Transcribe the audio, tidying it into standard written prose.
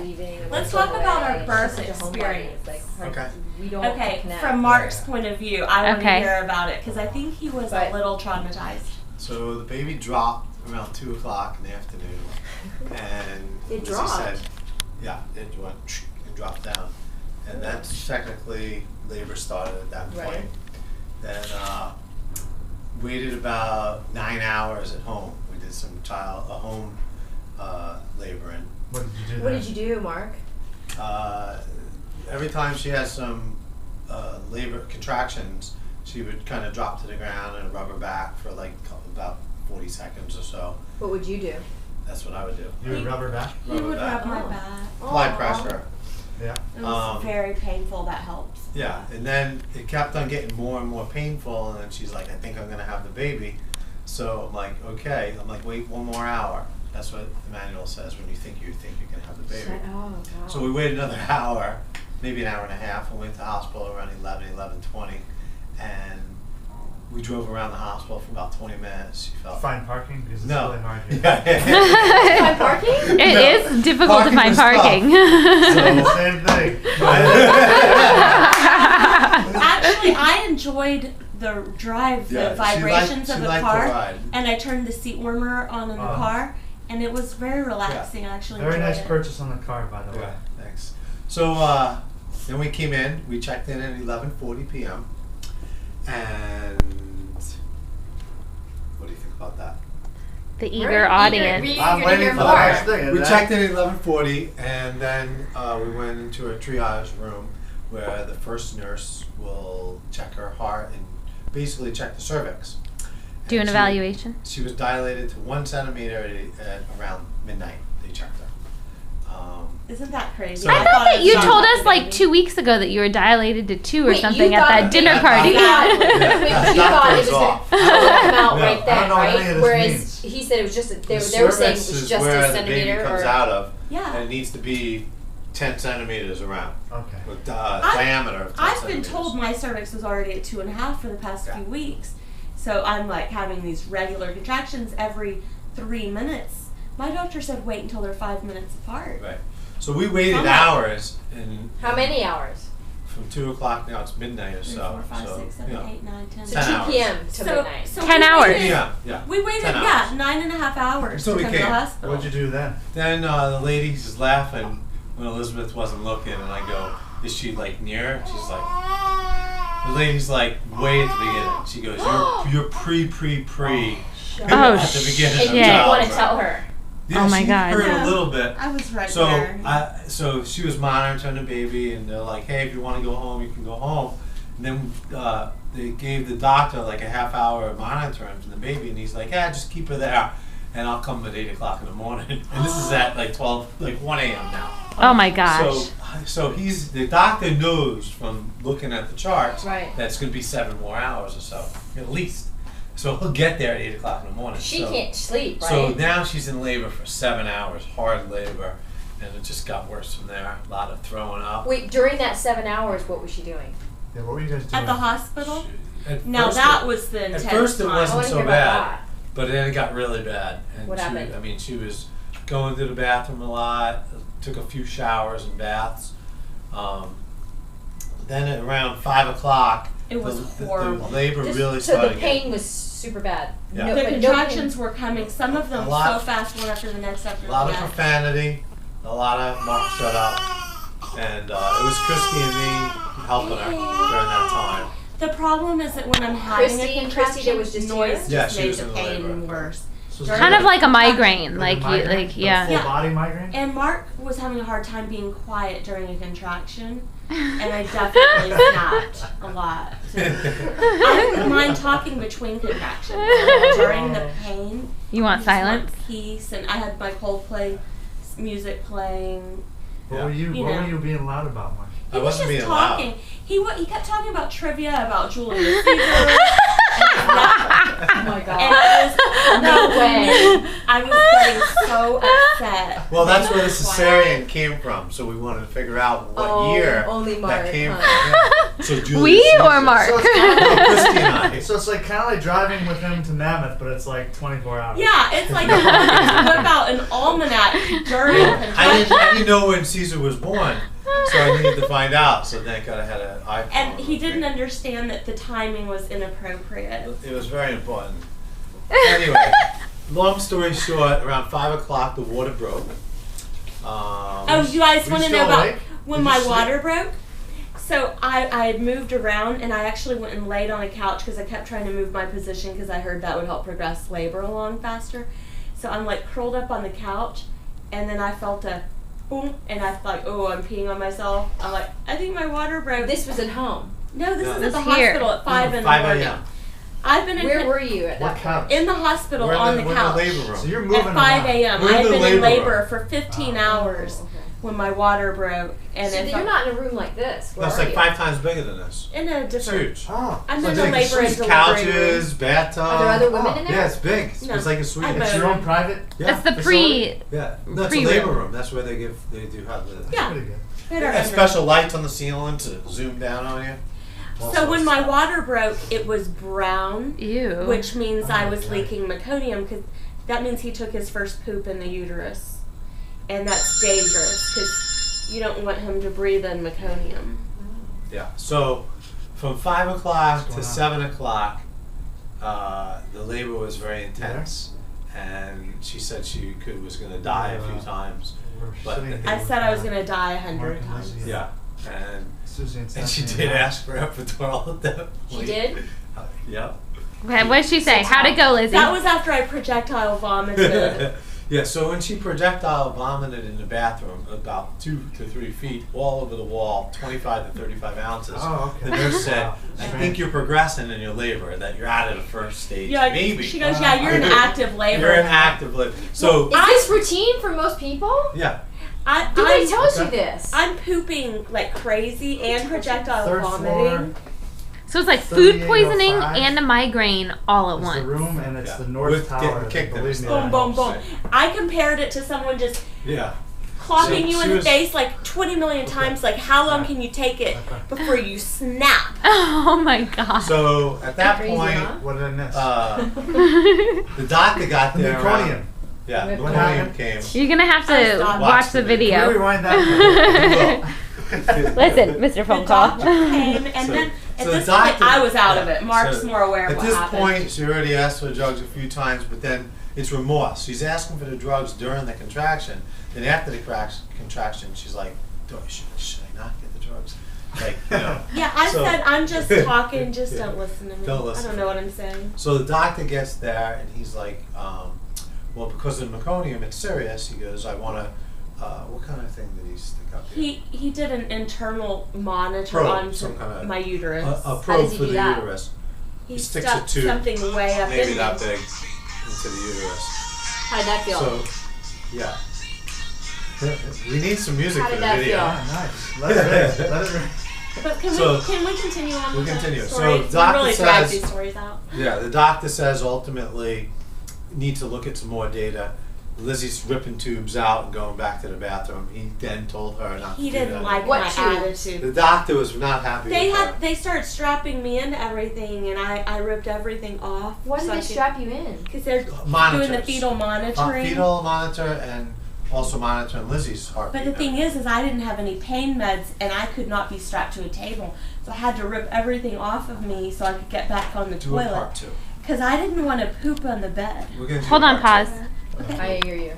leaving. Let's talk about our birth experience. Okay. We don't connect. From Mark's point of view, I want to hear about it because I think he was a little traumatized. So the baby dropped around 2 o'clock in the afternoon, and It as dropped? he said, yeah, it went and dropped down, and that's technically labor started at that point. Right. Then waited about 9 hours at home. We did some home laboring. What did you do? What did you do, Mark? Every time she had some labor contractions, she would kind of drop to the ground and rub her back for like about 40 seconds or so. What would you do? That's what I would do. You would rub her back? He would rub my back. Apply pressure. Yeah. It was very painful. That helps. Yeah, and then it kept on getting more and more painful, and then she's like, I think I'm going to have the baby. So I'm like, okay. I'm like, wait 1 more hour. That's what the manual says when you think you're going to have the baby. Oh, God. So we waited another hour, maybe an hour and a half. We went to the hospital around 11:20, and we drove around the hospital for about 20 minutes. She felt Find parking? Because it's no. really hard here. Find parking? It is difficult to find parking. So, same thing. Actually, I enjoyed the drive, the vibrations of the car, and I turned the seat warmer on in the car, and it was very relaxing. I actually Very enjoyed nice it. purchase on the car, by the way. Yeah, thanks. So then we came in. We checked in at 11:40 p.m. And what do you think about that? The eager audience. I'm waiting for the next thing. We checked in at 11:40, and then we went into a triage room where the first nurse will check her heart and basically check the cervix. Do an evaluation. She was dilated to 1 centimeter at around midnight. They checked her. Isn't that crazy? So I thought that you told us like 2 weeks ago that you were dilated to 2 or something at that dinner party. You thought it was off. come out right I then, don't know what any right? of this Whereas means. he said it was just, they were saying it cervix was is just where a the centimeter. baby comes or, out of, Yeah. and it needs to be 10 centimeters around. Okay. With diameter of 10 I've been centimeters. told my cervix was already at 2.5 for the past few weeks, so I'm like having these regular contractions every 3 minutes. My doctor said wait until they're 5 minutes apart. Right. So we waited hours, and How many hours? from 2 o'clock now it's midnight or 3, so. 4, 5, so 6, 7, 8, 9, 10. So 10 2 hours. p.m. to midnight. So 10 we hours. waited- Yeah. We waited, 10 hours. 9.5 hours So to we come to the came. hospital. What'd you do then? Then the lady's laughing when Elizabeth wasn't looking, and I go, "Is she like near?" She's like, the lady's like way at the beginning. She goes, "You're pre Oh, at the beginning." And of you didn't want to childbirth." tell her. Yeah, Oh my she God. heard Yeah. a little bit. I was right So there. so she was monitoring the baby, and they're like, "Hey, if you want to go home, you can go home." And then they gave the doctor like a half hour of monitoring from the baby, and he's like, "Yeah, just keep her there, and I'll come at 8 o'clock in the morning." And this is at like 1 a.m. now. Oh my gosh. So the doctor knows from looking at the charts Right. that it's going to be 7 more hours or so, at least. So he'll get there at 8 o'clock in the morning. She So- can't sleep, right? So now she's in labor for 7 hours, hard labor, and it just got worse from there. A lot of throwing up. Wait, during that 7 hours, what was she doing? Yeah, what were you guys doing? At the hospital? At Now first that it- was the intense At first it time. I wasn't want to so hear about bad, that. but then it got really bad. And What happened? I mean, she was going to the bathroom a lot, took a few showers and baths. Then at around 5 o'clock, It was the horrible. labor Just- really so started the getting- pain was super bad. Yeah. No, The but no contractions were coming, some of them A lot- so fast, one after the next after A lot the of next. profanity, a lot of Mark shut up, and it was Christy and me helping her during that time. The problem is that when I'm having Christy- a contraction, Christy that was just noise here? Yeah, just she made was the in pain labor. worse. So it's Kind of like a migraine, like like a migraine? like yeah. Full body migraine? And Mark was having a hard time being quiet during a contraction, and I definitely snapped a lot. So I don't mind talking between contractions. During the pain, You want I just want silence? peace, and I had my Coldplay music playing. What were you You What know. were you being loud about, Mark? He I was wasn't just being loud. talking. He kept talking about trivia about Julius Caesar. Oh my And god. it was No way. I was getting so upset. Well, that's where the cesarean came from. So we wanted to figure out what year only Mark, that came huh? from. Yeah. So Julius We Caesar. or Mark? So it's kind No, Christy and I. So it's like kind of like driving with him to Mammoth, but it's like 24 hours. Yeah, it's like I wanted to whip out an almanac during I contraction. didn't know when Caesar was born, so I needed to find out. So thank God I had an iPhone. And he with me. didn't understand that the timing was inappropriate. It was very important. Anyway, long story short, around 5 o'clock the water broke. Oh, you guys Were you want to still know about awake? when Did my you sleep? water broke? So I had moved around and I actually went and laid on a couch because I kept trying to move my position because I heard that would help progress labor along faster. So I'm like curled up on the couch and then I felt a boom and I thought, oh, I'm peeing on myself. I'm like, I think my water broke. This was at home. No, this No. is at the This here. hospital at 5 in the 5 morning. a.m. I've been Where were you at What that couch? in the hospital We're on in the the couch labor room. So you're moving at 5 around. a.m. We're in I've the been in labor labor room. for 15 Oh, hours okay. when my water broke. And So if you're I- not in a room like this. No, Where it's are like you? 5 times bigger than this. in a It's different. huge. Oh. I'm so in it's the like a labor and suite. delivery room. Couches, bathtub. Are there other women in there? Yeah, it's big. No. It's like a suite. I'm It's a- your own private. Yeah. It's the Facility? Yeah, no, it's a pre-room. labor room. That's where they do have the. Yeah. Pretty good. Right They around have there. special lights on the ceiling to zoom down on you. All So sorts when of my stuff. water broke, it was brown, Ew. which means I was Oh, leaking meconium because that means he took his first poop in the uterus, and that's dangerous because you don't want him to breathe in meconium. Yeah. So from 5 o'clock What's to going on? 7 o'clock, the labor was very intense, and she said she was going to die a few times. We're But sitting I here I with, said I was gonna die 100 Mark and times. Lizzie. Yeah. And Susie and she Stephanie did and I. ask for epidural at that She point. did? Yep. Okay, what did she say? How'd it go, Lizzie? That was after I projectile vomited. Yeah, so when she projectile vomited in the bathroom about 2 to 3 feet all over the wall, 25 to 35 ounces, Oh, okay. the nurse said, Wow. I Strange. think you're progressing in your labor, that you're out of the first stage. Yeah, Maybe. she goes, yeah, you're in active labor. You're in active labor. So, Is this routine for most people? yeah. Nobody I'm, tells you Okay. this. I'm pooping like crazy and projectile Third vomiting. floor. So it's like food 3805. poisoning and a migraine all at It's once. the room and it's Yeah. the North With Tower. getting kicked in Believe the me, stomach. Boom, that boom, helps. boom. I compared it to someone just Yeah. clocking you She in the was- face like 20 million times. Like, how long can you take it before you snap? Oh my god. So, at that Crazy, point, huh? What did I miss? the doctor got the there. meconium. Yeah, the What meconium came. You're gonna have I to stopped. watch the Can we video. rewind that? Listen, Mr. Phone The Call. doctor came, and So- then at so the this point, doctor- I was out of yeah, it. Mark's so more aware of At what this happened. point, she already asked for the drugs a few times, but then it's remorse. She's asking for the drugs during the contraction. Then after the contraction, she's like, should I not get the drugs? Like, you know. Yeah, I So- said, I'm just talking, just Yeah. don't listen to me. Don't listen. I don't know what I'm saying. So the doctor gets there and he's like, well, because of meconium, it's serious. He goes, I want to, what kind of thing did he stick up here? He did an internal monitor Probe, onto some kind of- my uterus. A does probe he for do the that? uterus. he sticks a stuck tube, something way up maybe in that me. big, into the uterus. How did that feel? So, yeah. We need some music How for did the that video. feel? Ah, nice. Let it rip. Let it rip. But So- can we continue on We'll with continue. that So story? doctor we really drag says- these stories out. Yeah, the doctor says ultimately need to look at some more data. Lizzie's ripping tubes out and going back to the bathroom. He then told her not He to do didn't that like anymore. my What tubes? attitude. The doctor was not happy They with her. they started strapping me into everything, and I ripped everything off. Why did they strap you in? Because they're Monitors. doing the fetal monitoring. Fetal monitor and also monitoring Lizzie's heartbeat. But the thing is I didn't have any pain meds, and I could not be strapped to a table, so I had to rip everything off of me so I could get back on the do a toilet. part two. Because I didn't want to poop on the bed. We're gonna do Hold a on, part pause. two. I hear you.